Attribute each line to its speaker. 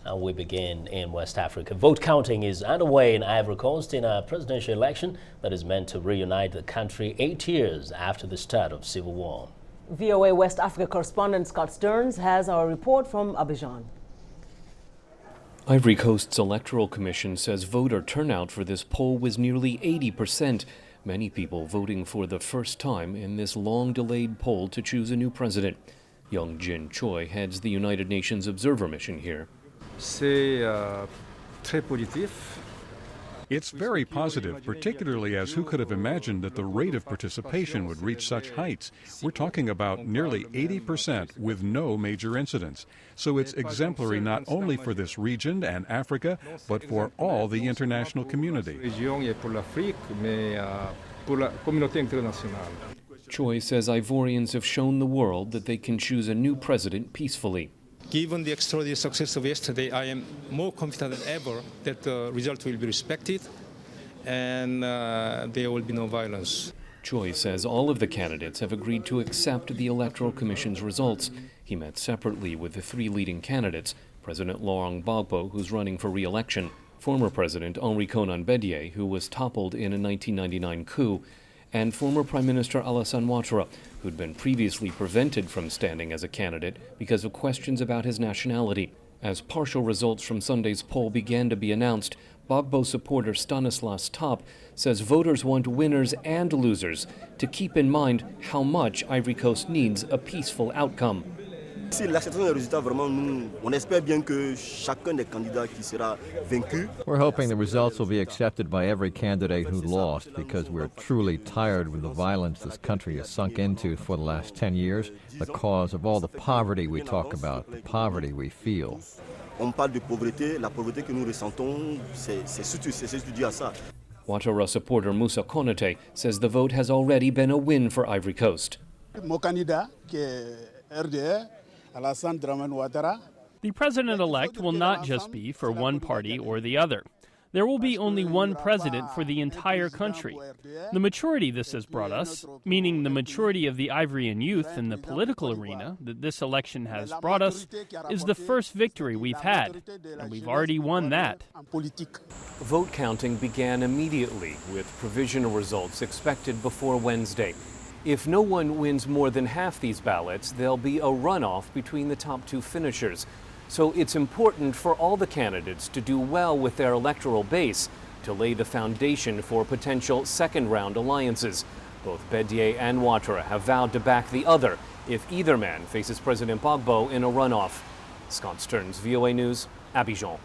Speaker 1: And we begin in West Africa. Vote counting is underway in Ivory Coast in a presidential election that is meant to reunite the country 8 years after the start of civil war.
Speaker 2: VOA West Africa correspondent Scott Stearns has our report from Abidjan.
Speaker 3: Ivory Coast's Electoral Commission says voter turnout for this poll was nearly 80%. Many people voting for the first time in this long-delayed poll to choose a new president. Young Jin Choi heads the United Nations Observer Mission here.
Speaker 4: It's very positive, particularly as who could have imagined that the rate of participation would reach such heights. We're talking about nearly 80% with no major incidents. So it's exemplary not only for this region and Africa, but for all the international community.
Speaker 3: Choi says Ivorians have shown the world that they can choose a new president peacefully.
Speaker 5: Given the extraordinary success of yesterday, I am more confident than ever that the result will be respected and there will be no violence.
Speaker 3: Choi says all of the candidates have agreed to accept the Electoral Commission's results. He met separately with the three leading candidates, President Laurent Gbagbo, who's running for re-election, former President Henri Konan Bedie, who was toppled in a 1999 coup, and former Prime Minister Alassane Ouattara, who'd been previously prevented from standing as a candidate because of questions about his nationality. As partial results from Sunday's poll began to be announced, Gbagbo supporter Stanislas Top says voters want winners and losers to keep in mind how much Ivory Coast needs a peaceful outcome.
Speaker 6: We're
Speaker 7: hoping the results will be accepted by every candidate who lost, because we're truly tired with the violence this country has sunk into for the last 10 years, the cause of all the poverty we talk about, the poverty we feel.
Speaker 3: Ouattara supporter Moussa Konate says the vote has already been a win for Ivory Coast.
Speaker 8: The president-elect will not just be for one party or the other. There will be only one president for the entire country. The maturity this has brought us, meaning the maturity of the Ivorian youth in the political arena that this election has brought us, is the first victory we've had, and we've already won that.
Speaker 3: Vote counting began immediately, with provisional results expected before Wednesday. If no one wins more than half these ballots, there'll be a runoff between the top two finishers. So it's important for all the candidates to do well with their electoral base to lay the foundation for potential second-round alliances. Both Bedie and Ouattara have vowed to back the other if either man faces President Gbagbo in a runoff. Scott Stearns, VOA News, Abidjan.